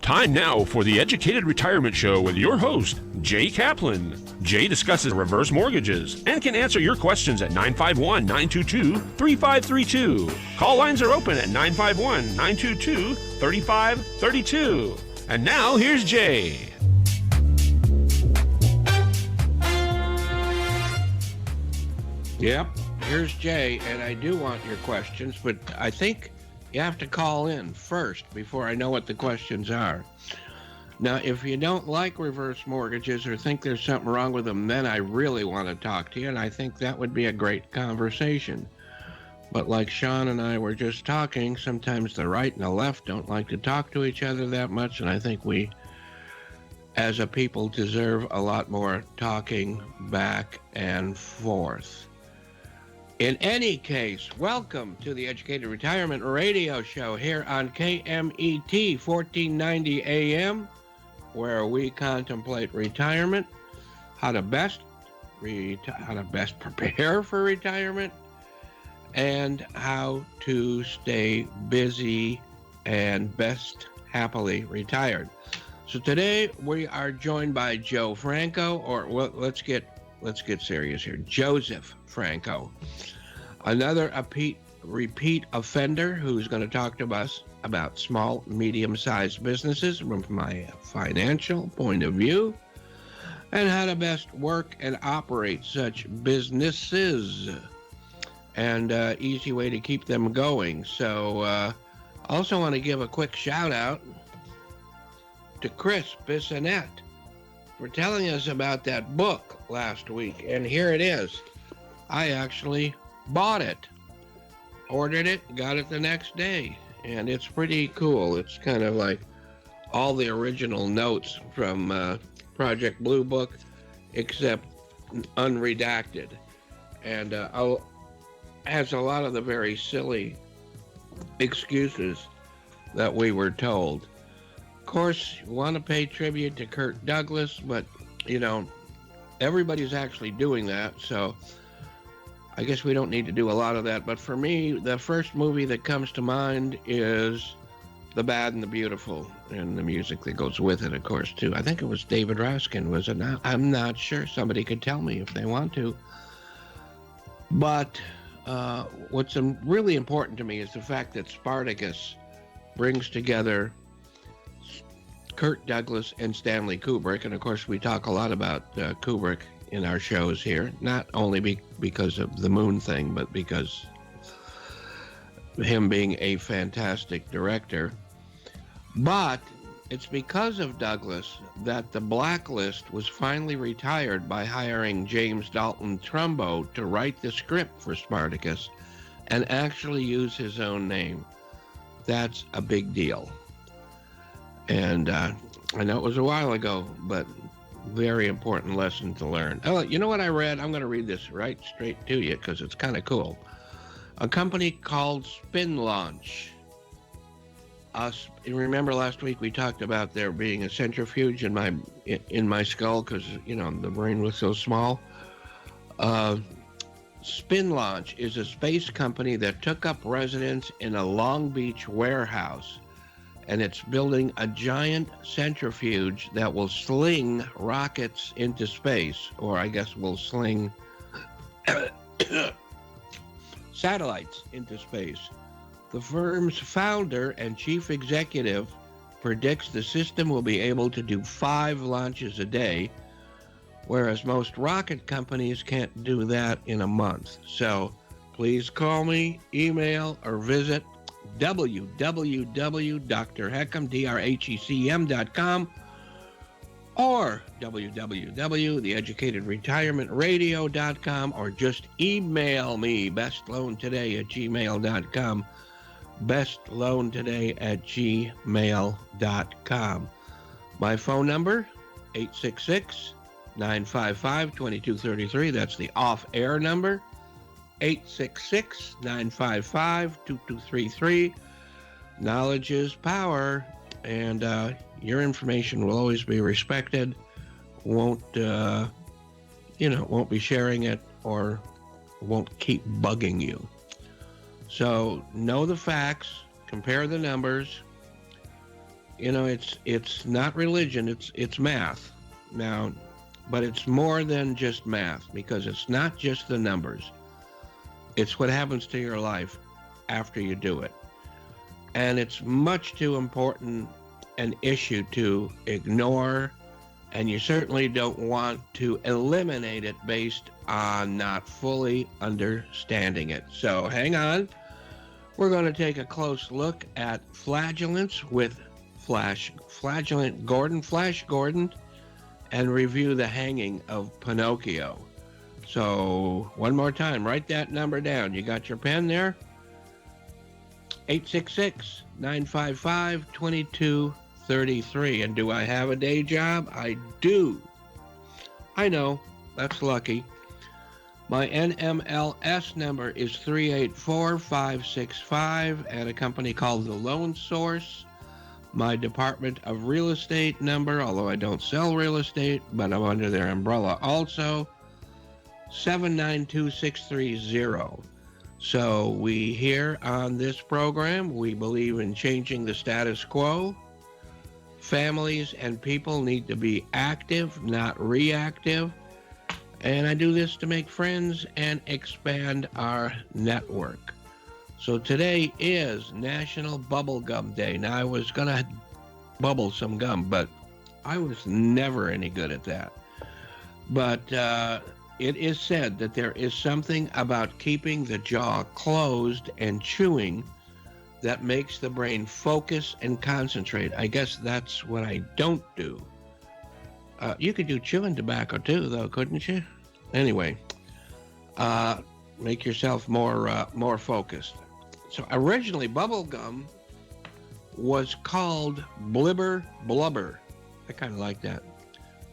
Time now for the Educated Retirement Show with your host, Jay Kaplan. Jay discusses reverse mortgages and can answer your questions at 951-922-3532. Call lines are open at 951-922-3532. And now, here's Jay. Yep, here's Jay, and I do want your questions, but I think you have to call in first before I know what the questions are. Now, if you don't like reverse mortgages or think there's something wrong with them, then I really want to talk to you, and I think that would be a great conversation. But like Sean and I were just talking, sometimes the right and the left don't like to talk to each other that much, and I think we, as a people, deserve a lot more talking back and forth. In any case, welcome to the Educated Retirement Radio Show here on KMET 1490 AM, where we contemplate retirement, how to best prepare for retirement, and how to stay busy and best happily retired. So today we are joined by Joe Franco, or well, let's get serious here. Joseph Franco, another repeat offender who's going to talk to us about small, medium-sized businesses from my financial point of view and how to best work and operate such businesses and easy way to keep them going. So also want to give a quick shout out to Chris Bissonette for telling us about that book last week. And here it is. I actually bought it, ordered it, got it the next day. And it's pretty cool. It's kind of like all the original notes from Project Blue Book, except unredacted. And has a lot of the very silly excuses that we were told. Of course, you want to pay tribute to Kirk Douglas, but, you know, everybody's actually doing that, so I guess we don't need to do a lot of that. But for me, the first movie that comes to mind is The Bad and the Beautiful, and the music that goes with it, of course, too. I think it was David Raskin, was it not? I'm not sure. Somebody could tell me if they want to. But what's really important to me is the fact that Spartacus brings together Kirk Douglas and Stanley Kubrick. And of course, we talk a lot about Kubrick in our shows here, not only because of the moon thing, but because him being a fantastic director. But it's because of Douglas that the Blacklist was finally retired by hiring James Dalton Trumbo to write the script for Spartacus and actually use his own name. That's a big deal. And I know it was a while ago, but very important lesson to learn. Oh, you know what I read? I'm going to read this right straight to you because it's kind of cool. A company called Spin Launch. Remember last week we talked about there being a centrifuge in my skull because, you know, the brain was so small. Spin Launch is a space company that took up residence in a Long Beach warehouse, and it's building a giant centrifuge that will sling rockets into space, or I guess will sling satellites into space. The firm's founder and chief executive predicts the system will be able to do 5 launches a day, whereas most rocket companies can't do that in a month. So please call me, email, or visit www.drheckham.com or www.theeducatedretirementradio.com, or just email me, bestloantoday@gmail.com, bestloantoday@gmail.com. My phone number, 866-955-2233. That's the off-air number, 866-955-2233. Knowledge is power, and your information will always be respected. Won't be sharing it or won't keep bugging you. So know the facts, compare the numbers, it's not religion, it's math. Now, but it's more than just math, because it's not just the numbers. It's what happens to your life after you do it. And it's much too important an issue to ignore, and you certainly don't want to eliminate it based on not fully understanding it. So hang on. We're going to take a close look at flagellants with Flash Gordon, and review the hanging of Pinocchio. So one more time, write that number down. You got your pen there? 866-955-2233. And do I have a day job? I do. I know, that's lucky. My NMLS number is 384565 at a company called The Loan Source. My Department of Real Estate number, although I don't sell real estate, but I'm under their umbrella also, 792630. So we here on this program, we believe in changing the status quo. Families and people need to be active, not reactive. And I do this to make friends and expand our network. So today is National Bubblegum Day. Now, I was going to bubble some gum, but I was never any good at that. But it is said that there is something about keeping the jaw closed and chewing that makes the brain focus and concentrate. I guess that's what I don't do. You could do chewing tobacco too, though, couldn't you? Anyway, make yourself more focused. So originally, bubble gum was called Blibber Blubber. I kind of like that.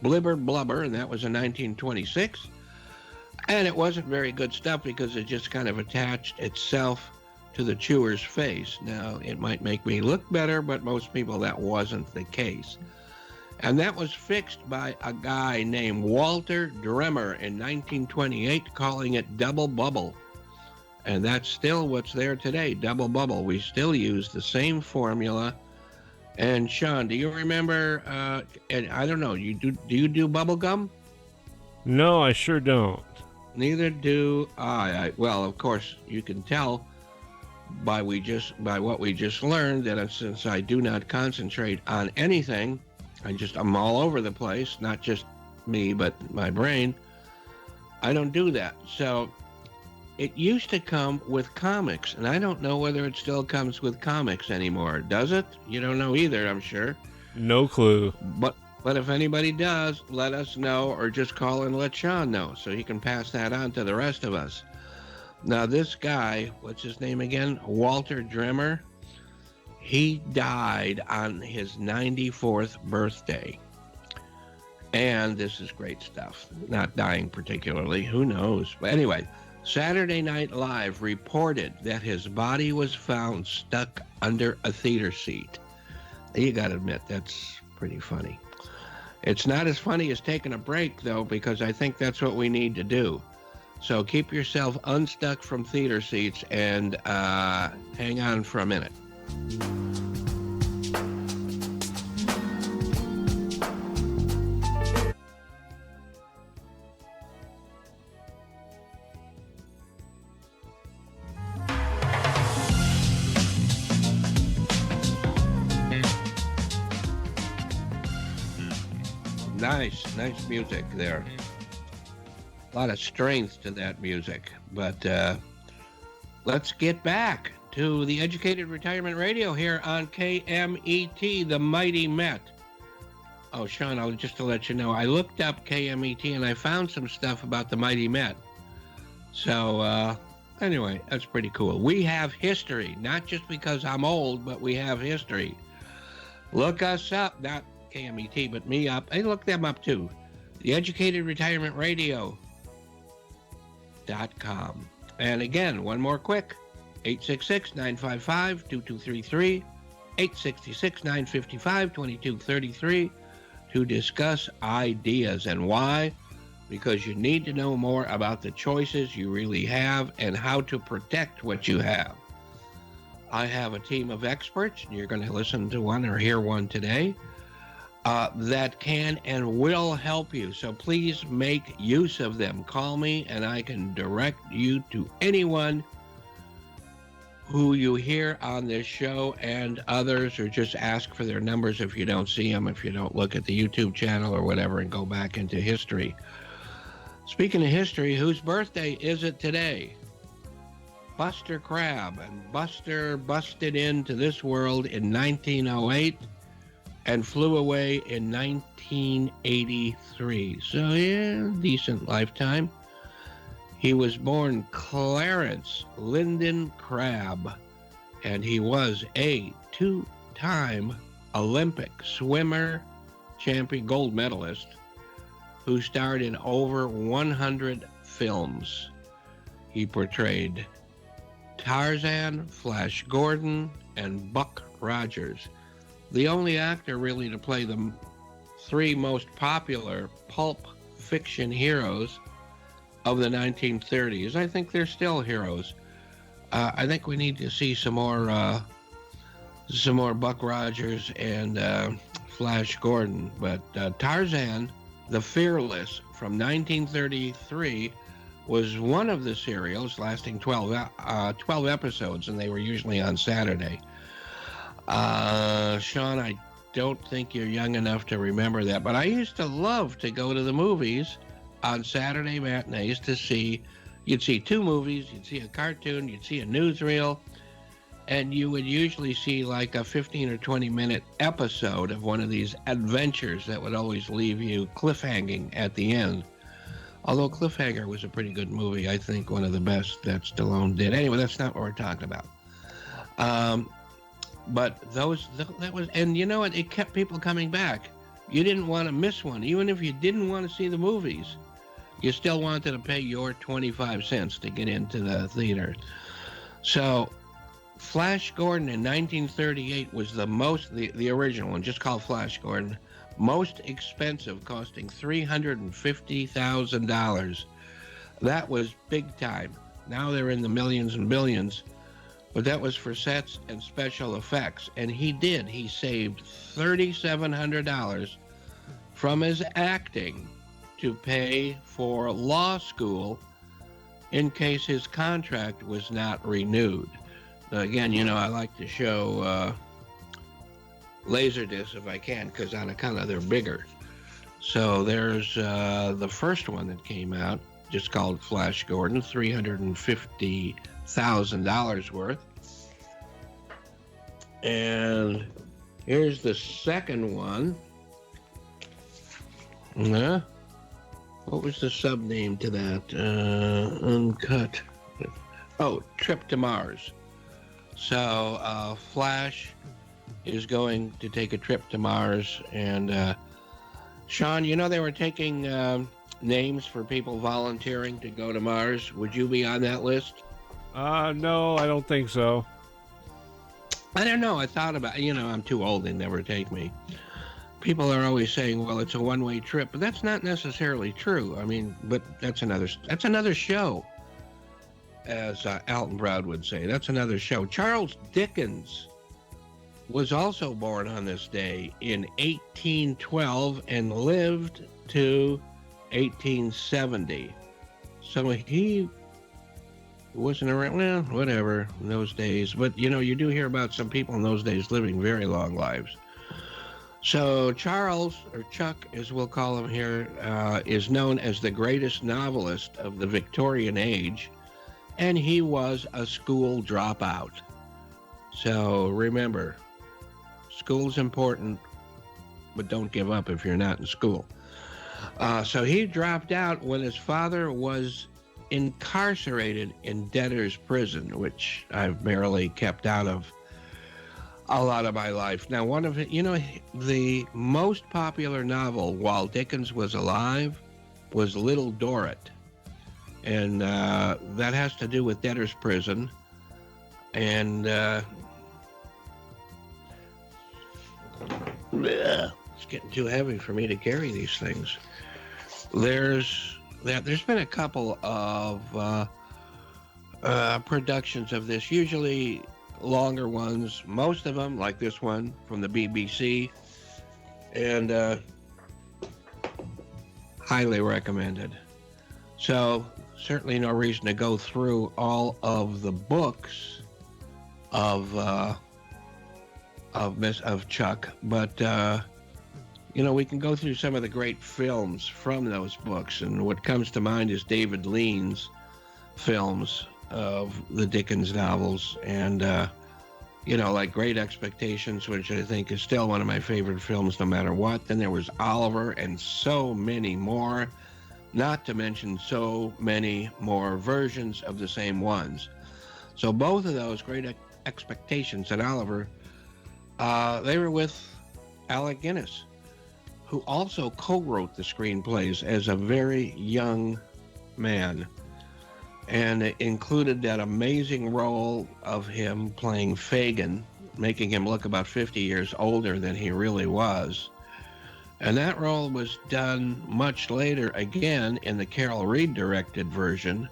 Blibber Blubber, and that was in 1926. And it wasn't very good stuff because it just kind of attached itself to the chewer's face. Now, it might make me look better, but most people, that wasn't the case. And that was fixed by a guy named Walter Dremmer in 1928, calling it Double Bubble. And that's still what's there today, Double Bubble. We still use the same formula. And Sean, do you remember, and I don't know, do you do bubble gum? No, I sure don't. Neither do I. Well, of course, you can tell by what we just learned that since I do not concentrate on anything, I'm all over the place, not just me, but my brain. I don't do that. So it used to come with comics, and I don't know whether it still comes with comics anymore. Does it? You don't know either, I'm sure. No clue. But if anybody does, let us know, or just call and let Sean know so he can pass that on to the rest of us. Now, this guy, what's his name again? Walter Dremmer. He died on his 94th birthday. And this is great stuff. Not dying particularly. Who knows? But anyway, Saturday Night Live reported that his body was found stuck under a theater seat. You got to admit, that's pretty funny. It's not as funny as taking a break, though, because I think that's what we need to do. So keep yourself unstuck from theater seats and hang on for a minute. Nice music there. A lot of strength to that music. But let's get back to the Educated Retirement Radio here on KMET, the Mighty Met. Oh, Sean, just to let you know, I looked up KMET and I found some stuff about the Mighty Met. So anyway, that's pretty cool. We have history, not just because I'm old, but we have history. Look us up, not KMET, but me up. I look them up too. The Educated Retirement Radio.com. And again, one more quick, 866-955-2233, 866-955-2233 to discuss ideas. And why? Because you need to know more about the choices you really have and how to protect what you have. I have a team of experts, and you're going to listen to one or hear one today, that can and will help you. So please make use of them. Call me, and I can direct you to anyone who you hear on this show and others, or just ask for their numbers if you don't see them, if you don't look at the YouTube channel or whatever and go back into history. Speaking of history, whose birthday is it today? Buster Crabbe. And Buster busted into this world in 1908 and flew away in 1983. So, yeah, decent lifetime. He was born Clarence Lyndon Crabbe, and he was a two-time Olympic swimmer champion, gold medalist, who starred in over 100 films. He portrayed Tarzan, Flash Gordon, and Buck Rogers. The only actor really to play the three most popular pulp fiction heroes of the 1930s. I think they're still heroes. I think we need to see some more Buck Rogers and Flash Gordon. But Tarzan, the Fearless from 1933 was one of the serials lasting 12 episodes, and they were usually on Saturday. Sean, I don't think you're young enough to remember that, but I used to love to go to the movies on Saturday matinees to see, you'd see two movies, you'd see a cartoon, you'd see a newsreel, and you would usually see like a 15 or 20 minute episode of one of these adventures that would always leave you cliffhanging at the end. Although Cliffhanger was a pretty good movie, I think one of the best that Stallone did. Anyway, that's not what we're talking about. But that was, and you know what? It kept people coming back. You didn't want to miss one. Even if you didn't want to see the movies, you still wanted to pay your 25 cents to get into the theater. So Flash Gordon in 1938 was the original one, just called Flash Gordon, most expensive, costing $350,000. That was big time. Now they're in the millions and billions, but that was for sets and special effects. And he saved $3,700 from his acting to pay for law school in case his contract was not renewed. Now, again, you know, I like to show Laserdisc if I can, because on account of they're bigger. So there's the first one that came out, just called Flash Gordon, $350,000 worth. And here's the second one. What was the sub name to that? Uncut. Oh, Trip to Mars. So Flash is going to take a trip to Mars. And Sean, you know they were taking names for people volunteering to go to Mars. Would you be on that list? No, I don't think so. I don't know. I thought about, I'm too old. They never take me. People are always saying, well, it's a one-way trip, but that's not necessarily true. I mean, but that's another show, as Alton Brown would say. That's another show. Charles Dickens was also born on this day in 1812 and lived to 1870. So he wasn't around, well, whatever, in those days. But, you do hear about some people in those days living very long lives. So Charles, or Chuck, as we'll call him here, is known as the greatest novelist of the Victorian age, and he was a school dropout. So remember, school's important, but don't give up if you're not in school. So he dropped out when his father was incarcerated in debtor's prison, which I've barely kept out of a lot of my life. Now, one of the most popular novel while Dickens was alive was Little Dorrit. And that has to do with debtor's prison. And it's getting too heavy for me to carry these things. There's been a couple of productions of this. Usually longer ones, most of them, like this one from the BBC, and highly recommended. So certainly no reason to go through all of the books of Chuck, but we can go through some of the great films from those books, and what comes to mind is David Lean's films of the Dickens novels, and like Great Expectations, which I think is still one of my favorite films no matter what. Then there was Oliver and so many more, not to mention so many more versions of the same ones. So both of those, Great Expectations and Oliver, they were with Alec Guinness, who also co-wrote the screenplays as a very young man. And it included that amazing role of him playing Fagin, making him look about 50 years older than he really was. And that role was done much later, again, in the Carol Reed directed version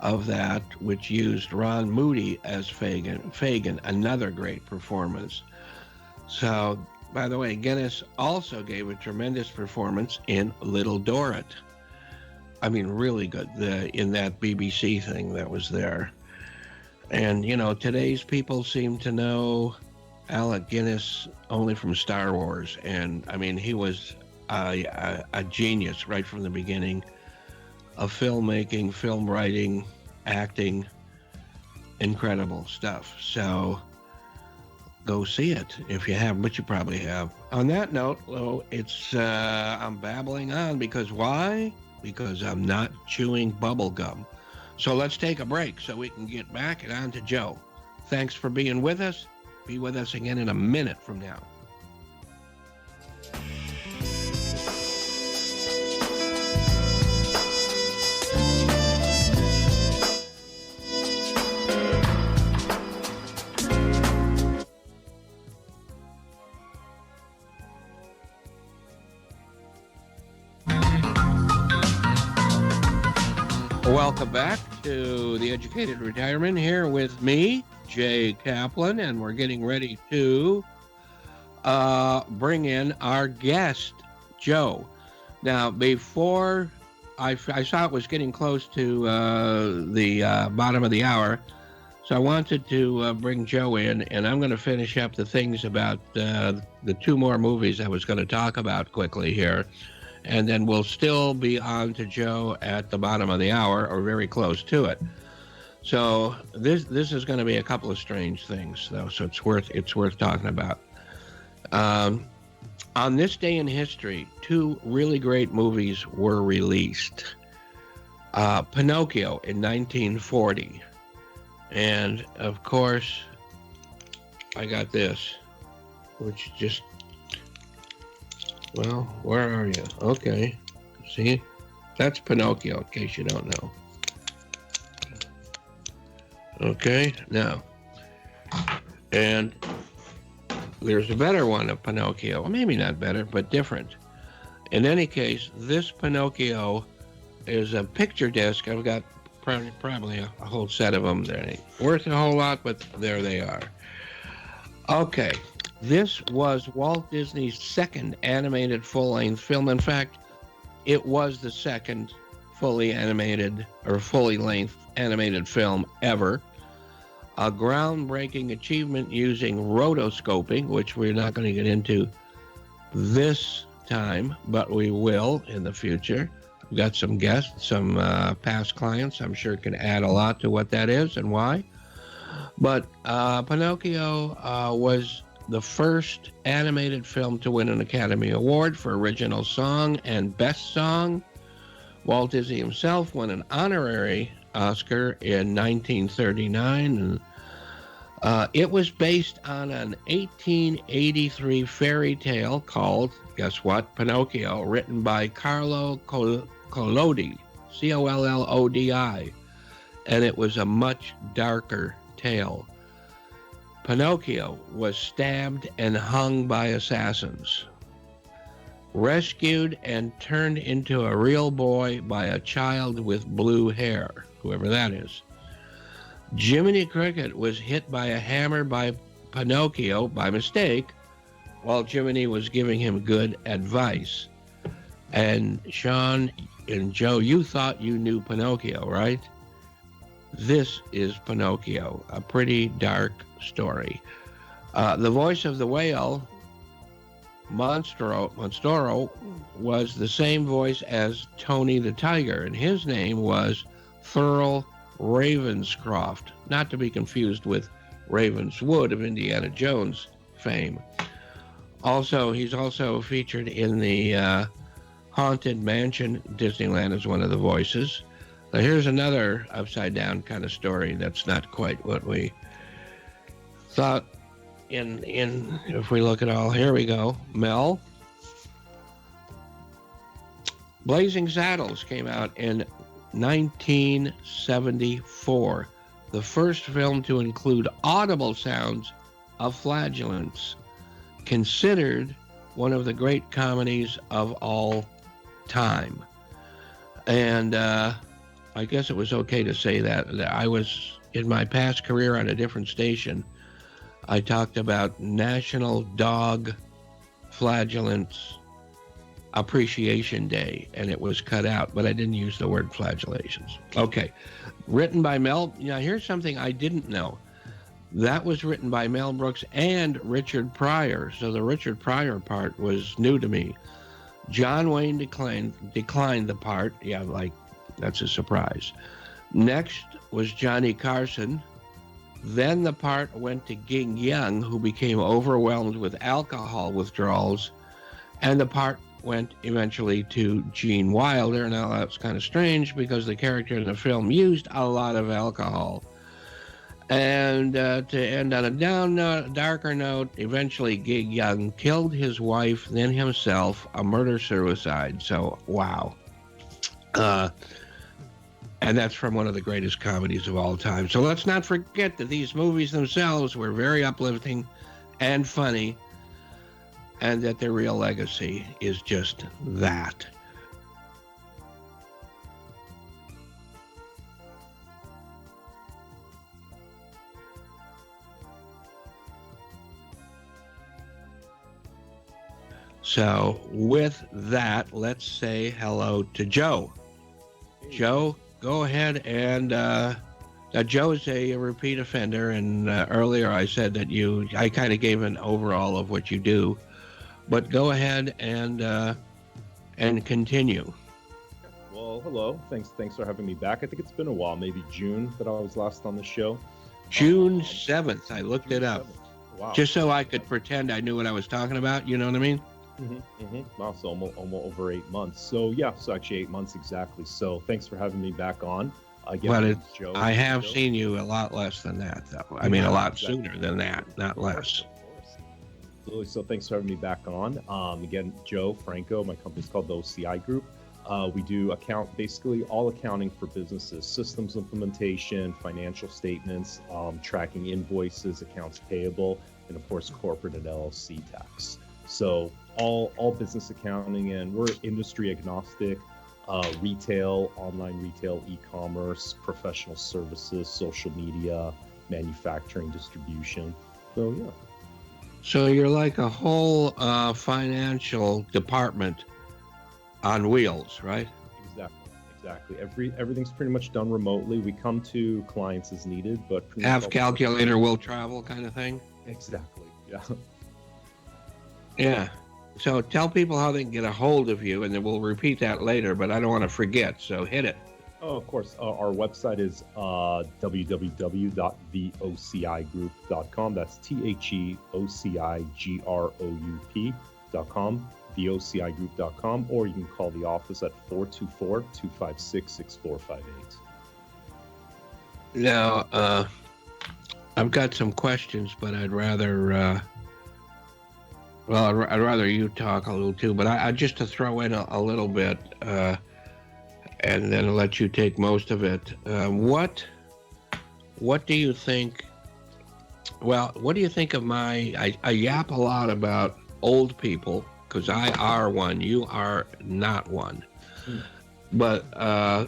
of that, which used Ron Moody as Fagin, another great performance. So, by the way, Guinness also gave a tremendous performance in Little Dorrit. I mean, really good, in that BBC thing that was there. And, today's people seem to know Alec Guinness only from Star Wars. And, I mean, he was a genius right from the beginning of filmmaking, film writing, acting, incredible stuff. So go see it if you haven't, but you probably have. On that note, I'm babbling on because why? Because I'm not chewing bubble gum. So let's take a break so we can get back and on to Joe. Thanks for being with us. Be with us again in a minute from now. Welcome back to The Educated Retirement, here with me, Jay Kaplan, and we're getting ready to bring in our guest, Joe. Now, before I saw it was getting close to the bottom of the hour, so I wanted to bring Joe in, and I'm going to finish up the things about the two more movies I was going to talk about quickly here. And then we'll still be on to Joe at the bottom of the hour, or very close to it. So this is going to be a couple of strange things, though. So it's worth talking about. On this day in history, two really great movies were released. Pinocchio in 1940, and of course, I got this, which just. Well, where are you? Okay. See? That's Pinocchio, in case you don't know. Okay, now. And there's a better one of Pinocchio. Well, maybe not better, but different. In any case, this Pinocchio is a picture disc. I've got probably a whole set of them. They ain't worth a whole lot, but there they are. Okay. This was Walt Disney's second animated full-length film. In fact, it was the second fully animated or fully-length animated film ever. A groundbreaking achievement using rotoscoping, which we're not going to get into this time, but we will in the future. We've got some guests, some past clients, I'm sure can add a lot to what that is and why. But Pinocchio was the first animated film to win an Academy Award for Original Song and Best Song. Walt Disney himself won an honorary Oscar in 1939. And it was based on an 1883 fairy tale called, guess what, Pinocchio, written by Carlo Collodi, Collodi. And it was a much darker tale. Pinocchio was stabbed and hung by assassins, rescued and turned into a real boy by a child with blue hair, whoever that is. Jiminy Cricket was hit by a hammer by Pinocchio by mistake while Jiminy was giving him good advice. And Sean and Joe, you thought you knew Pinocchio, right? This is Pinocchio, a pretty dark story. The voice of the whale, Monstro, was the same voice as Tony the Tiger, and his name was Thurl Ravenscroft, not to be confused with Ravenswood of Indiana Jones fame. Also, he's also featured in the Haunted Mansion Disneyland as one of the voices. Now, here's another upside-down kind of story that's not quite what we thought in if we look at all. Here we go. Mel. Blazing Saddles came out in 1974, the first film to include audible sounds of flatulence, considered one of the great comedies of all time. And I guess it was okay to say that. I was, in my past career on a different station, I talked about National Dog Flagellants Appreciation Day, and it was cut out, but I didn't use the word flagellations. Okay. Written by Mel. Now, here's something I didn't know. That was written by Mel Brooks and Richard Pryor, so the Richard Pryor part was new to me. John Wayne declined the part. Yeah, like, that's a surprise. Next was Johnny Carson. Then the part went to Ging Young, who became overwhelmed with alcohol withdrawals, and the part went eventually to Gene Wilder. Now, that's kind of strange because the character in the film used a lot of alcohol. And to end on a darker note, eventually Gig Young killed his wife, then himself, a murder-suicide. So, wow. And that's from one of the greatest comedies of all time. So let's not forget that these movies themselves were very uplifting and funny, and that their real legacy is just that. So with that, let's say hello to Joe. Joe, go ahead and now Joe is a repeat offender, and earlier I said that I kind of gave an overall of what you do, but go ahead and continue. Well, hello. Thanks for having me back. I think it's been a while, maybe June that I was last on the show. June 7th. I looked it up. 7th. Wow. Just so I could pretend I knew what I was talking about. You know what I mean? Wow, so almost over 8 months. So yeah, so actually 8 months exactly. So thanks for having me back on. Again, Joe. I have seen you a lot less than that, though. I mean, a lot sooner than that, not less. Absolutely. So thanks for having me back on. Again, Joe Franco. My company's called the OCI Group. We do basically all accounting for businesses, systems implementation, financial statements, tracking invoices, accounts payable, and of course corporate and LLC tax. So all business accounting, and we're industry agnostic, retail, online retail, e-commerce, professional services, social media, manufacturing, distribution. So yeah. So you're like a whole financial department on wheels, right? Exactly. Everything's pretty much done remotely. We come to clients as needed, but have calculator will travel kind of thing. Exactly. Yeah. Yeah. So tell people how they can get a hold of you, and then we'll repeat that later, but I don't want to forget, so hit it. Oh, of course. Our website is www.theocigroup.com. That's THEOCIGROUP.com, theocigroup.com, or you can call the office at 424-256-6458. Now, I've got some questions, but I'd rather... I'd rather you talk a little too, but I just to throw in a little bit, and then let you take most of it. What do you think? Well, what do you think of I yap a lot about old people because I are one. You are not one. But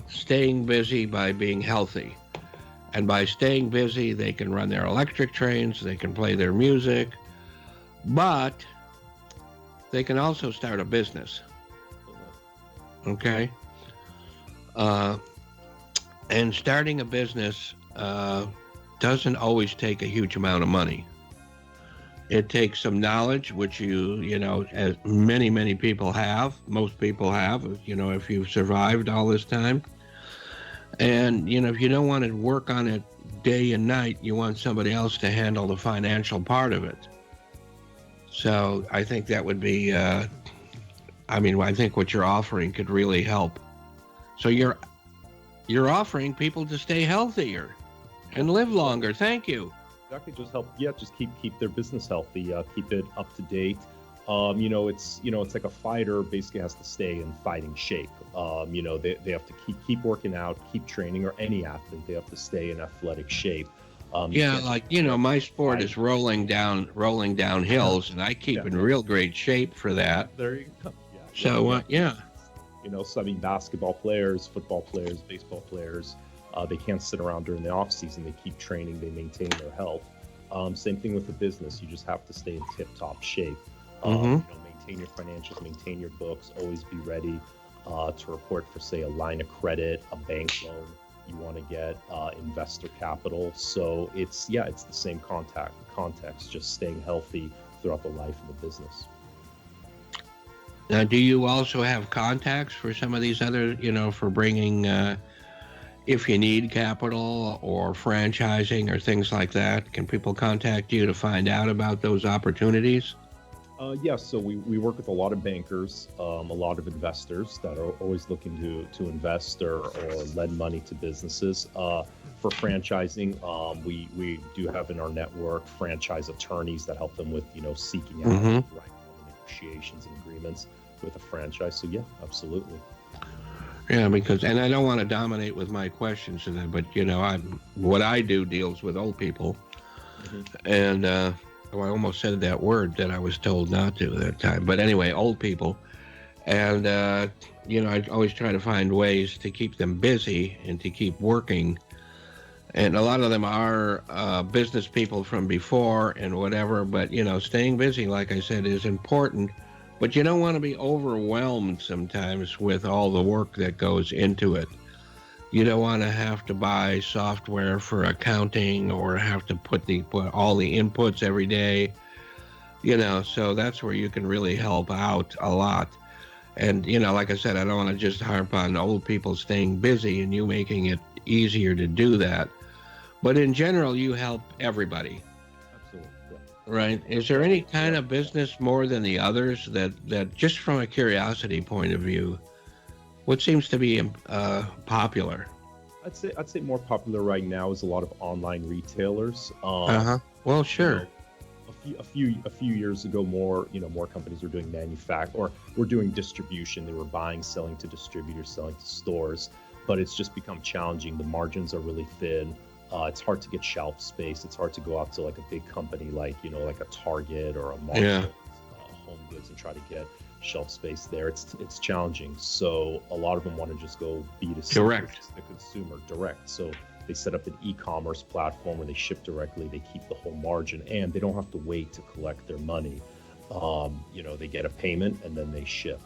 staying busy by being healthy. And by staying busy, they can run their electric trains, they can play their music, but they can also start a business. Okay? And starting a business doesn't always take a huge amount of money. It takes some knowledge, which as many people have, most people have, if you've survived all this time. And, if you don't want to work on it day and night, you want somebody else to handle the financial part of it. So I think that would be, I think what you're offering could really help. So you're offering people to stay healthier and live longer. Thank you. That could just help. Yeah, just keep their business healthy, keep it up to date. It's like a fighter basically has to stay in fighting shape. They have to keep working out, keep training, or any athlete, they have to stay in athletic shape. My sport is rolling down hills, and I keep in real great shape for that. There you go. Yeah. So, yeah. Basketball players, football players, baseball players, they can't sit around during the off season. They keep training, they maintain their health. Same thing with the business. You just have to stay in tip-top shape. Maintain your financials, maintain your books, always be ready to report for, say, a line of credit, a bank loan you want to get, investor capital. So it's the same context, just staying healthy throughout the life of the business. Now, do you also have contacts for some of these other, for bringing, if you need capital or franchising or things like that? Can people contact you to find out about those opportunities? Yes, so we work with a lot of bankers, a lot of investors that are always looking to invest or lend money to businesses. For franchising, we do have in our network franchise attorneys that help them with seeking out right negotiations and agreements with a franchise. So yeah, absolutely. Yeah, and I don't want to dominate with my questions, but what I do deals with old people, and I almost said that word that I was told not to that time. But anyway, old people, and I always try to find ways to keep them busy and to keep working. And a lot of them are business people from before and whatever. But staying busy, like I said, is important. But you don't want to be overwhelmed sometimes with all the work that goes into it. You don't want to have to buy software for accounting or have to put all the inputs every day. So that's where you can really help out a lot. And, like I said, I don't want to just harp on old people staying busy and you making it easier to do that. But in general, you help everybody. Right. Is there any kind of business more than the others that just from a curiosity point of view, what seems to be popular? I'd say more popular right now is a lot of online retailers. Well, sure. A few years ago, more companies were doing or were doing distribution. They were buying, selling to distributors, selling to stores. But it's just become challenging. The margins are really thin. It's hard to get shelf space. It's hard to go out to like a big company like a Target or a Marshall, Home Goods, and try to get shelf space there. It's challenging. So a lot of them want to just go B2C, direct, the consumer direct. So they set up an e-commerce platform where they ship directly. They keep the whole margin, and they don't have to wait to collect their money. They get a payment and then they ship.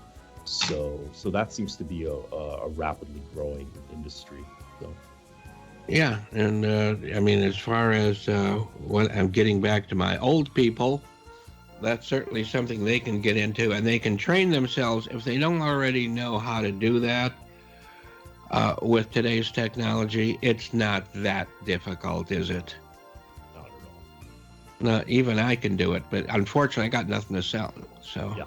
So that seems to be a rapidly growing industry. So. Yeah, and as far as what I'm getting back to my old people, that's certainly something they can get into, and they can train themselves if they don't already know how to do that. With today's technology, it's not that difficult, is it? Not at all. No, even I can do it, but unfortunately, I got nothing to sell. So, yeah.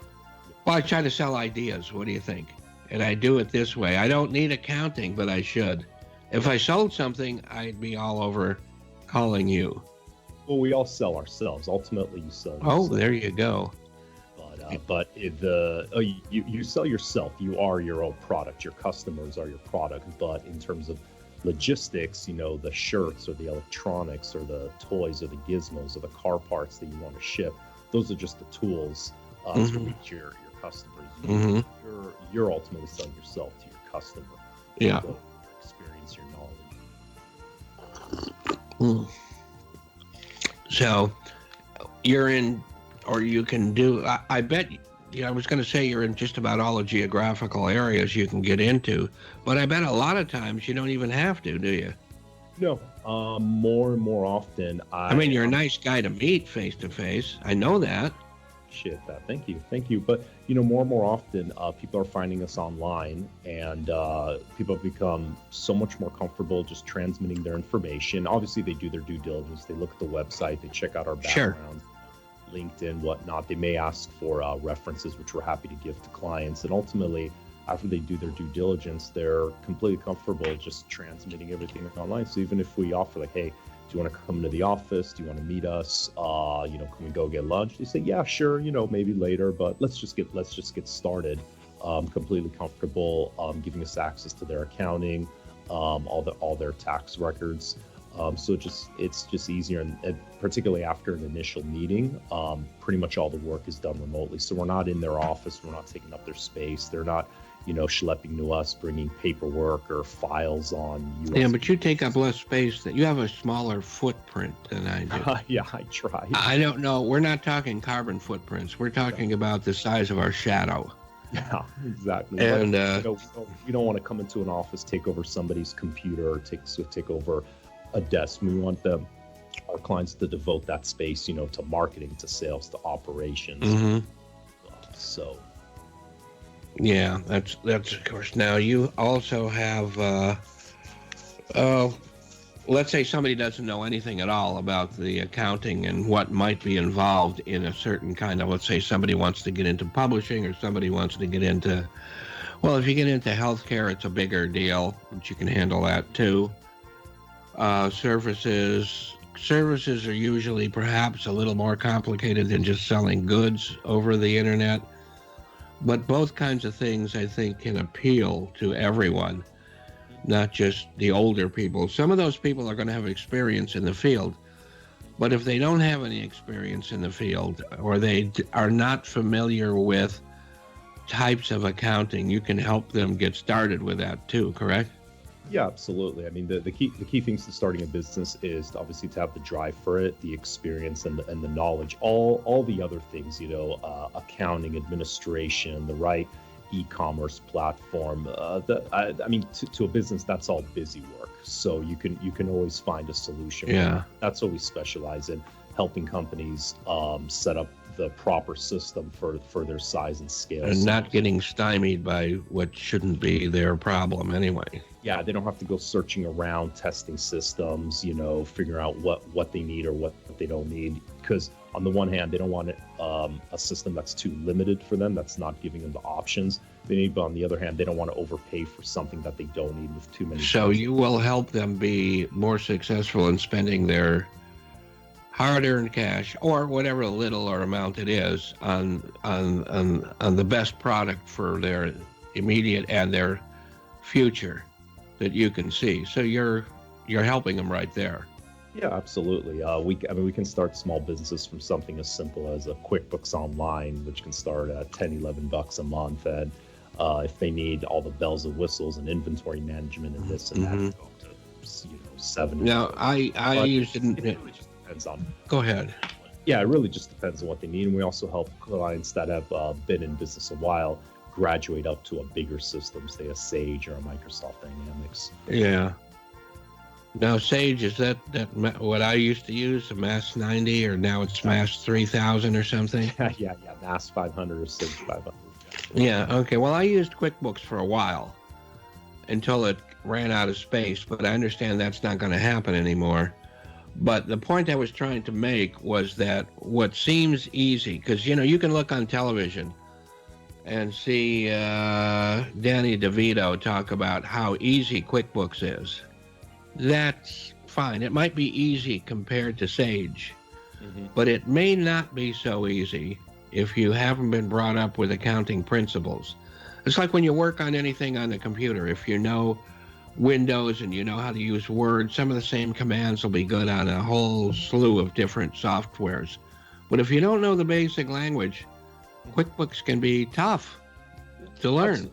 Well, I try to sell ideas. What do you think? And I do it this way. I don't need accounting, but I should. If I sold something, I'd be all over calling you. Well, we all sell ourselves. Ultimately, you sell yourself. Oh, there you go. But you sell yourself. You are your own product. Your customers are your product. But in terms of logistics, the shirts or the electronics or the toys or the gizmos or the car parts that you want to ship, those are just the tools to reach your customers. You're ultimately selling yourself to your customer. Yeah. So your experience, your knowledge. Mm. So you're in, or you can do, I bet, I was going to say you're in just about all the geographical areas you can get into, but I bet a lot of times you don't even have to, do you? No, more and more often, I mean, you're a nice guy to meet face to face. I know that. appreciate that. Thank you. But more and more often, people are finding us online, and people have become so much more comfortable just transmitting their information. Obviously, they do their due diligence. They look at the website. They check out our Sure. background, LinkedIn, whatnot. They may ask for references, which we're happy to give to clients. And ultimately, after they do their due diligence, they're completely comfortable just transmitting everything online. So even if we offer like, hey, do you want to come into the office? Do you want to meet us? Can we go get lunch? They say, yeah, sure. Maybe later, but let's just get started. Completely comfortable, giving us access to their accounting, all their tax records. So it's just easier, and particularly after an initial meeting, pretty much all the work is done remotely. So we're not in their office, we're not taking up their space. They're not, schlepping to us, bringing paperwork or files on USB. Yeah, but you take up less space. That you have a smaller footprint than I do. Yeah, I try. I don't know. We're not talking carbon footprints. We're talking about the size of our shadow. Yeah, exactly. And we don't want to come into an office, take over somebody's computer, or take over a desk. We want our clients to devote that space, to marketing, to sales, to operations. Mm-hmm. So, yeah, that's of course. Now you also have, let's say somebody doesn't know anything at all about the accounting and what might be involved in a certain kind of, let's say somebody wants to get into publishing, or somebody wants to get into, well, if you get into healthcare, it's a bigger deal, but you can handle that too. Services are usually perhaps a little more complicated than just selling goods over the internet, but both kinds of things I think can appeal to everyone, not just the older people. Some of those people are going to have experience in the field, but if they don't have any experience in the field, or they are not familiar with types of accounting, you can help them get started with that too, correct? yeah, absolutely. I mean, the key things to starting a business is obviously to have the drive for it, the experience, and the knowledge. All the other things, accounting, administration, the right e-commerce platform. To a business, that's all busy work. So you can always find a solution. Yeah. That's what we specialize in, helping companies set up the proper system for their size and scale. And not getting stymied by what shouldn't be their problem anyway. Yeah, they don't have to go searching around, testing systems, figuring out what they need or what they don't need. Because on the one hand, they don't want a system that's too limited for them, that's not giving them the options they need. But on the other hand, they don't want to overpay for something that they don't need with too many. So you will help them be more successful in spending their hard-earned cash, or whatever little or amount it is, on the best product for their immediate and their future that you can see. So you're helping them right there. Yeah, absolutely. We can start small businesses from something as simple as a QuickBooks Online, which can start at $10-11 a month, and if they need all the bells and whistles and inventory management and this and that, go to $7. Now I used it really just depends on. Go ahead. Yeah, it really just depends on what they need, and we also help clients that have been in business a while graduate up to a bigger system, say a Sage or a Microsoft Dynamics. Yeah. Now Sage, is that what I used to use, a Mass 90, or now it's Mass 3000 or something? yeah, Mass 500 or Sage 500. Yeah, okay. Well, I used QuickBooks for a while until it ran out of space, but I understand that's not going to happen anymore. But the point I was trying to make was that what seems easy, because, you can look on television and see Danny DeVito talk about how easy QuickBooks is. That's fine. It might be easy compared to Sage, but it may not be so easy if you haven't been brought up with accounting principles. It's like when you work on anything on the computer. If you know Windows and you know how to use Word, some of the same commands will be good on a whole slew of different softwares. But if you don't know the basic language, QuickBooks can be tough to learn.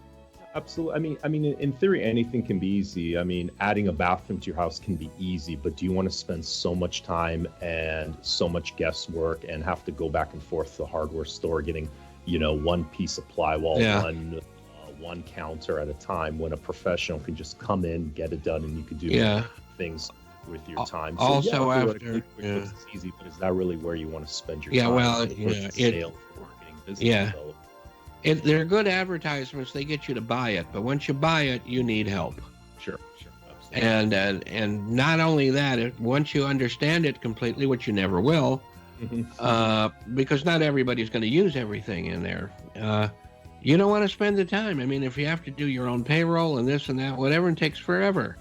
Absolutely. In theory, anything can be easy. I mean, adding a bathroom to your house can be easy, but do you want to spend so much time and so much guesswork and have to go back and forth to the hardware store getting, one piece of plywool, one counter at a time, when a professional can just come in, get it done, and you can do things with your time. So, also, after it's easy, but is that really where you want to spend your time? Sales, marketing, business development. They're good advertisements. They get you to buy it, but once you buy it, you need help. Sure, absolutely. And not only that, once you understand it completely, which you never will, because not everybody's going to use everything in there. You don't want to spend the time. I mean, if you have to do your own payroll and this and that, whatever, it takes forever.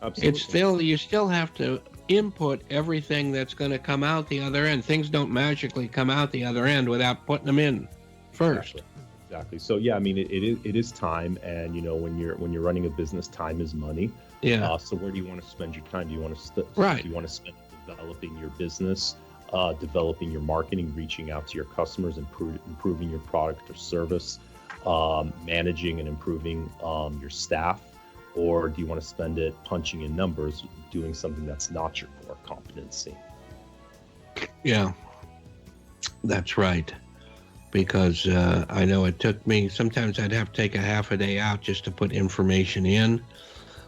Absolutely. You still have to input everything that's going to come out the other end. Things don't magically come out the other end without putting them in first. Exactly. So it is time, and when you're running a business, time is money. Yeah. So where do you want to spend your time? Do you want to do you want to spend developing your business, developing your marketing, reaching out to your customers, improving your product or service, managing and improving your staff, or do you want to spend it punching in numbers, doing something that's not your core competency? Yeah, that's right. Because I know it took me, sometimes I'd have to take a half a day out just to put information in.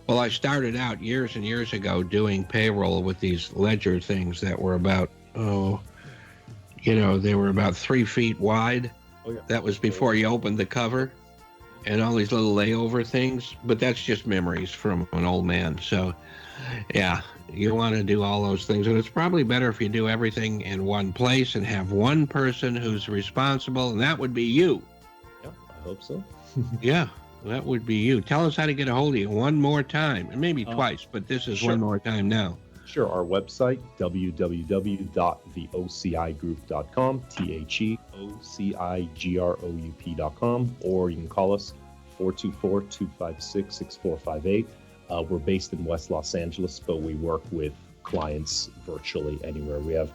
Well, I started out years and years ago doing payroll with these ledger things that were about, they were about 3 feet wide. Oh, yeah. That was before you opened the cover, and all these little layover things. But that's just memories from an old man. So, yeah. You want to do all those things, and it's probably better if you do everything in one place and have one person who's responsible, and that would be you. Yeah, I hope so. Yeah, that would be you. Tell us how to get a hold of you one more time, and maybe twice, but this is one more time now. Sure. Our website, www.theocigroup.com, theocigroup.com, or you can call us 424-256-6458. We're based in West Los Angeles, but we work with clients virtually anywhere. We have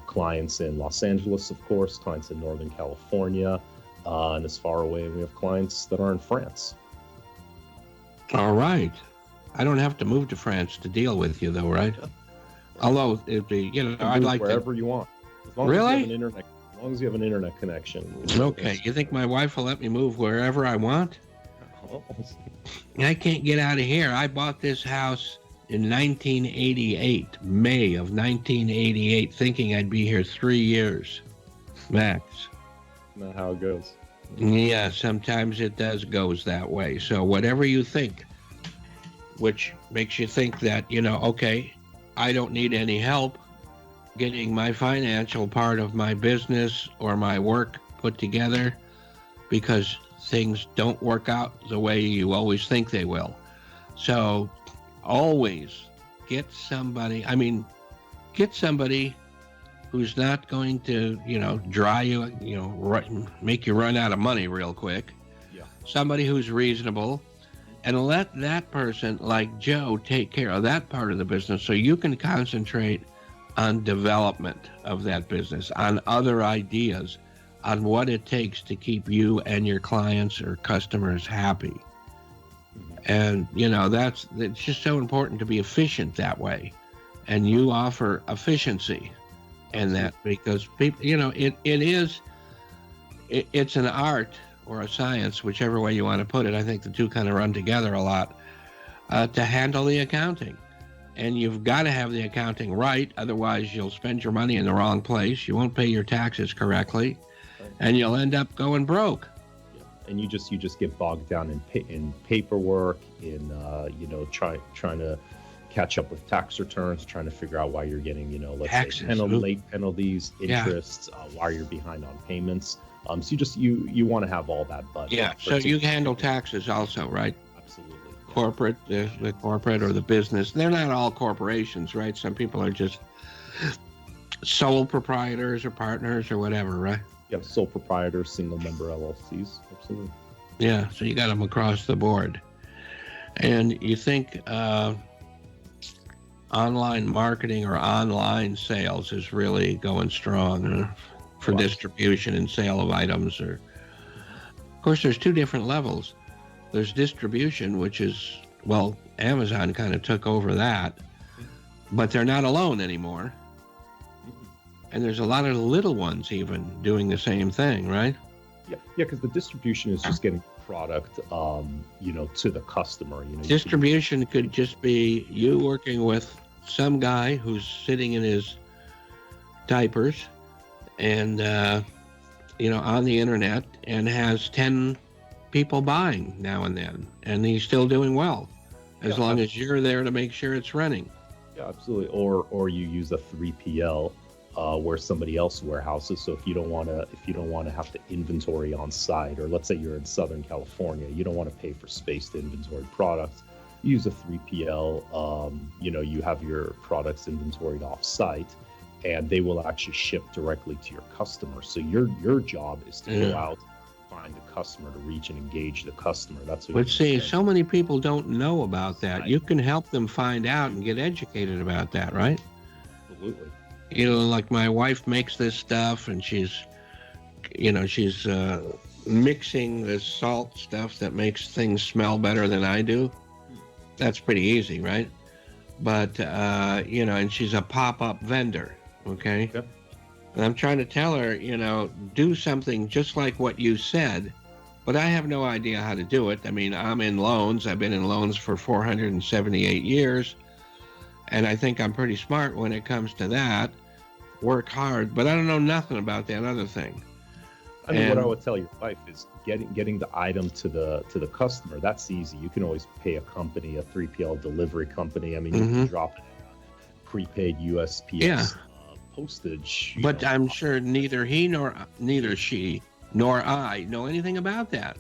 clients in Los Angeles, of course, clients in Northern California, and as far away, we have clients that are in France. All right. I don't have to move to France to deal with you, though, right? Although, it'd be, I'd like wherever you want. As long really? As you have as long as you have an internet connection. Okay. You think my wife will let me move wherever I want? I can't get out of here. I bought this house in 1988, May of 1988, thinking I'd be here 3 years, max. Not how it goes. Yeah, sometimes it goes that way. So whatever you think, which makes you think that, okay, I don't need any help getting my financial part of my business or my work put together, because things don't work out the way you always think they will. So always get somebody who's not going to, dry you, make you run out of money real quick. Yeah. Somebody who's reasonable, and let that person, like Joe, take care of that part of the business so you can concentrate on development of that business, on other ideas, on what it takes to keep you and your clients or customers happy. And, it's just so important to be efficient that way. And you offer efficiency in that, because people, it's an art or a science, whichever way you want to put it. I think the two kind of run together a lot, to handle the accounting. And you've got to have the accounting right. Otherwise, you'll spend your money in the wrong place. You won't pay your taxes correctly. And you'll end up going broke. Yeah. And you just get bogged down in paperwork, in trying to catch up with tax returns, trying to figure out why you're getting let's say late penalties, interests, why you're behind on payments. So you want to have all that budget. Yeah. So you handle taxes also, right? Absolutely. Yeah. Corporate, the corporate or the business. They're not all corporations, right? Some people are just sole proprietors or partners or whatever, right? Yeah, sole proprietors, single member LLCs, absolutely. Yeah, so you got them across the board. And you think online marketing or online sales is really going strong for distribution and sale of items? Of course, there's two different levels. there's distribution, which is, well, Amazon kind of took over that, but they're not alone anymore. And there's a lot of little ones even doing the same thing, right? Yeah, because the distribution is just getting product, to the customer. Distribution could just be you working with some guy who's sitting in his diapers and, on the internet and has 10 people buying now and then, and he's still doing well, as long as you're there to make sure it's running. Yeah, absolutely. Or you use a 3PL. Where somebody else warehouses. So if you don't want to have to inventory on site, or let's say you're in Southern California, you don't want to pay for space to inventory products. You use a 3PL. You have your products inventoried off site, and they will actually ship directly to your customer. So your job is to go out, find the customer, to reach and engage the customer. That's what. But see, so many people don't know about that. You can help them find out and get educated about that, right? Absolutely. Like my wife makes this stuff, and she's mixing this salt stuff that makes things smell better than I do. That's pretty easy, right? But, and she's a pop-up vendor, okay? Yep. And I'm trying to tell her, do something just like what you said, but I have no idea how to do it. I mean, I'm in loans. I've been in loans for 478 years. And I think I'm pretty smart when it comes to that. Work hard, but I don't know nothing about that other thing. I mean, what I would tell your wife is getting the item to the customer. That's easy. You can always pay a company, a 3PL delivery company. I mean, you can drop it in prepaid USPS postage. But I'm sure neither she nor I know anything about that.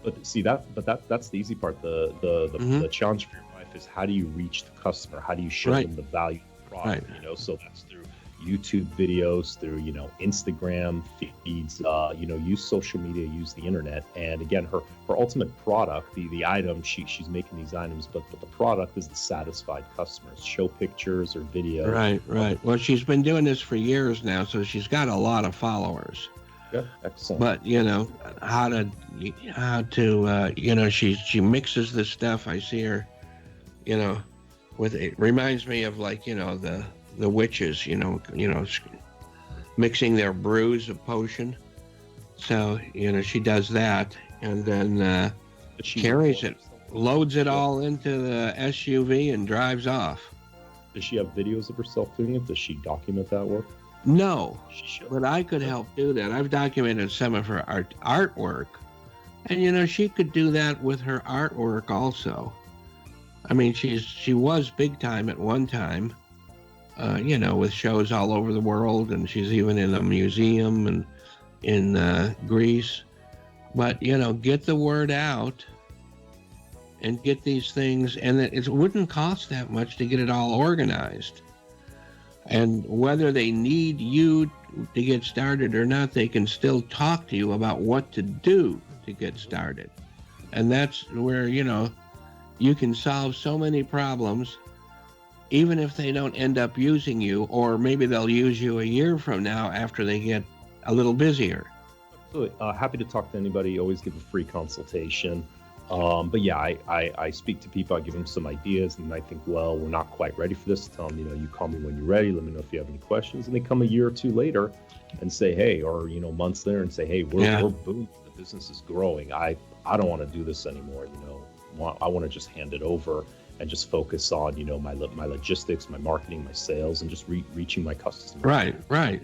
But see that's the easy part. The challenge for your wife is, how do you reach the customer? How do you show them the value of the product? Right. So that's through YouTube videos, through Instagram feeds, use social media, use the internet. And again, her ultimate product, the item, she's making these items, but the product is the satisfied customers. Show pictures or videos. Right. Well, she's been doing this for years now, so she's got a lot of followers. Yeah, excellent. But she mixes this stuff. I see her, with it reminds me of the witches, mixing their brews of potion. So she does that, and then she carries it, loads it all into the SUV, and drives off. Does she have videos of herself doing it? Does she document that work? No, but I could help do that. I've documented some of her artwork, and she could do that with her artwork also. I mean, she was big time at one time, with shows all over the world, and she's even in a museum and in Greece. But get the word out and get these things, and it wouldn't cost that much to get it all organized. And whether they need you to get started or not, they can still talk to you about what to do to get started. And that's where, you can solve so many problems, even if they don't end up using you, or maybe they'll use you a year from now after they get a little busier. Absolutely. Happy to talk to anybody. Always give a free consultation. But yeah, I speak to people. I give them some ideas, and I think, well, we're not quite ready for this. Tell them, you call me when you're ready. Let me know if you have any questions. And they come a year or two later and say, hey, or months later and say, hey, we're boom. The business is growing. I don't want to do this anymore. I want to just hand it over and just focus on my logistics, my marketing, my sales, and just reaching my customers. Right.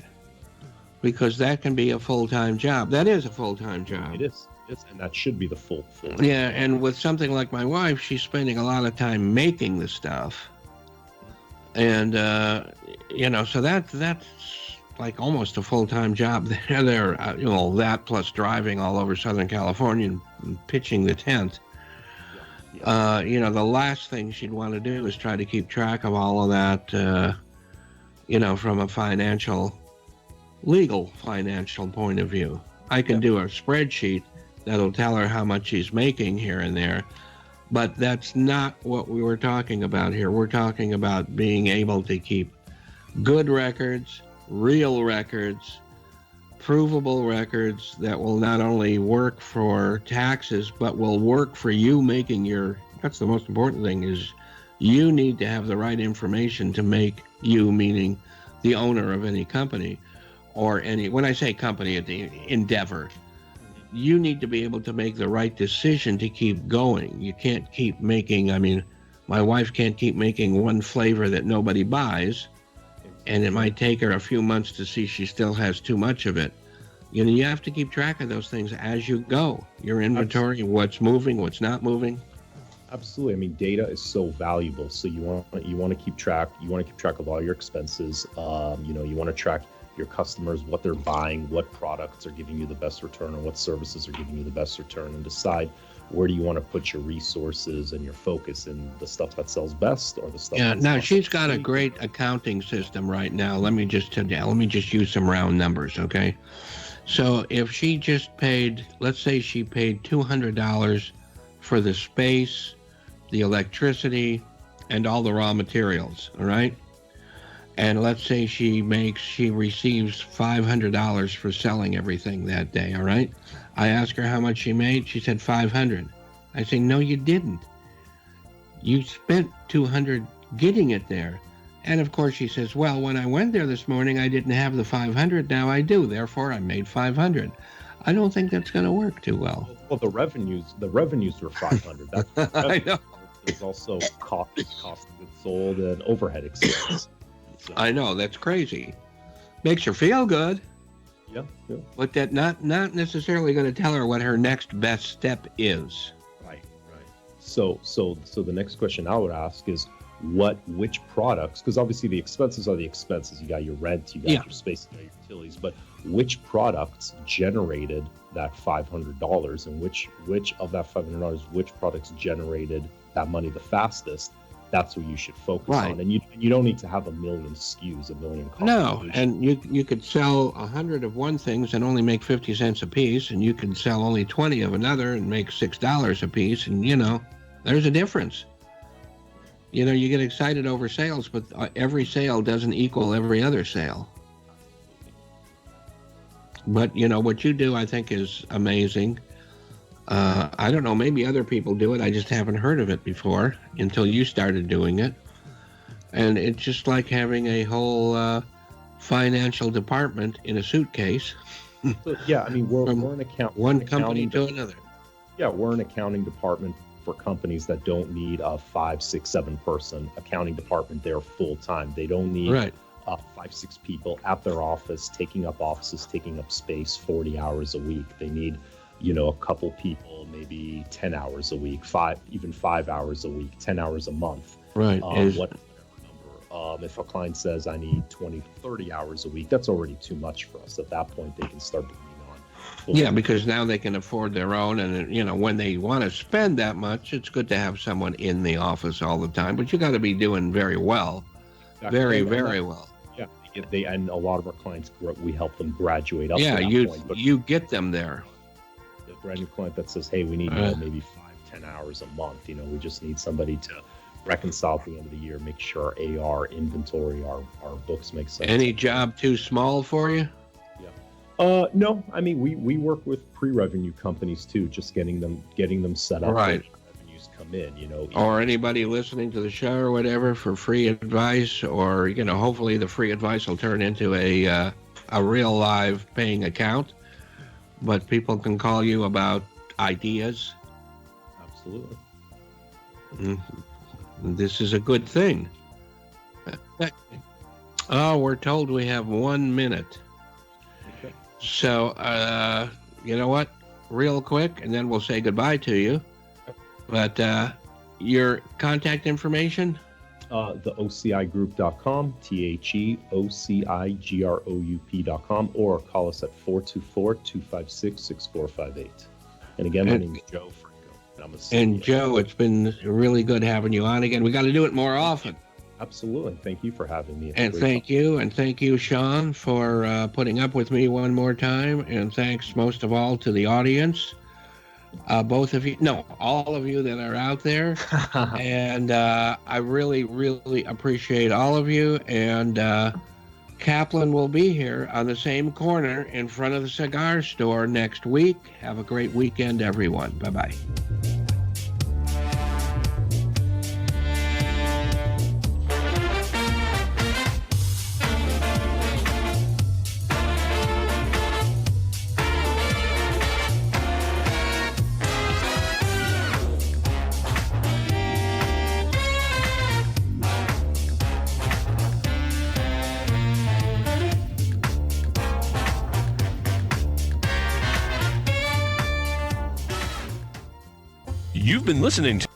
Because that can be a full-time job. That is a full-time job. It is. And that should be the full. Yeah, and with something like my wife, she's spending a lot of time making the stuff, and so that's like almost a full-time job there. That plus driving all over Southern California and pitching the tent. The last thing she'd want to do is try to keep track of all of that, from a legal financial point of view. I can do a spreadsheet that'll tell her how much she's making here and there, but that's not what we were talking about here. We're talking about being able to keep good records, real records, provable records that will not only work for taxes, but will work for you making that's the most important thing, is you need to have the right information to make you, meaning the owner of any company or when I say company, the endeavor, you need to be able to make the right decision to keep going. You can't keep making, my wife can't keep making one flavor that nobody buys, and it might take her a few months to see she still has too much of it. You have to keep track of those things as you go. Your inventory, what's moving, what's not moving. Absolutely. Data is so valuable. So you want to keep track. You want to keep track of all your expenses. You want to track your customers, what they're buying, what products are giving you the best return, or what services are giving you the best return, and decide where do you want to put your resources and your focus in the stuff that sells best or the stuff. Yeah. Now she's got a great accounting system right now. Let me just use some round numbers, okay? So if she just paid, let's say she paid $200 for the space, the electricity, and all the raw materials, all right? And let's say she receives $500 for selling everything that day, all right? I asked her how much she made. She said $500. I say, no, you didn't. You spent $200 getting it there. And of course she says, well, when I went there this morning, I didn't have the $500. Now I do. Therefore, I made $500. I don't think that's going to work too well. Well, the revenues were $500. That's I know. There's also cost of goods sold and overhead expenses. So. I know, that's crazy. Makes her feel good. Yeah. But that not necessarily going to tell her what her next best step is. Right. So the next question I would ask is which products, because obviously the expenses are the expenses. You got your rent, you got your space, you got your utilities, but which products generated that $500, and which of that $500, which products generated that money the fastest? That's what you should focus on. And you don't need to have a million SKUs, a million combinations. No, and you could sell 100 of one things and only make 50 cents a piece, and you can sell only 20 of another and make $6 a piece, and there's a difference. You get excited over sales, but every sale doesn't equal every other sale. But what you do, I think, is amazing. I don't know, maybe other people do it. I just haven't heard of it before until you started doing it. And it's just like having a whole financial department in a suitcase. So, yeah, we're an one company to another. Yeah, we're an accounting department for companies that don't need a 5, 6, 7 person accounting department there full time. They don't need 5, 6 people at their office, taking up offices, taking up space 40 hours a week. They need a couple people, maybe 10 hours a week, 5 hours a week, 10 hours a month. Right. Whatever number. If a client says I need 20, 30 hours a week, that's already too much for us. At that point, they can start bringing on. Yeah, because now they can afford their own. And, when they want to spend that much, it's good to have someone in the office all the time. But you got to be doing very well. Very, very well. Yeah. And a lot of our clients, we help them graduate up. Yeah, to that point, but you get them there. The brand new client that says, hey, we need maybe 5-10 hours a month. We just need somebody to reconcile at the end of the year, make sure our AR, inventory, our books make sense. Any job too small for you? Yeah. No, we work with pre-revenue companies too, just getting them set up. Right. Revenues come in, Or anybody listening to the show or whatever for free advice, or hopefully the free advice will turn into a real live paying account. But people can call you about ideas. Absolutely. This is a good thing. Oh, we're told we have 1 minute. Okay. So, you know what? Real quick, and then we'll say goodbye to you. But your contact information? The OCIgroup.com, THEOCIGROUP.com, or call us at 424-256-6458. And again, my name is Joe Franco. And I'm a CEO. And Joe, it's been really good having you on again. We got to do it more often. Absolutely. Thank you for having me. And thank you, Sean, for putting up with me one more time. And thanks most of all to the audience. Both of you, no, all of you that are out there. And I really, really appreciate all of you. And Kaplan will be here on the same corner in front of the cigar store next week. Have a great weekend, everyone. Bye-bye. You've been listening to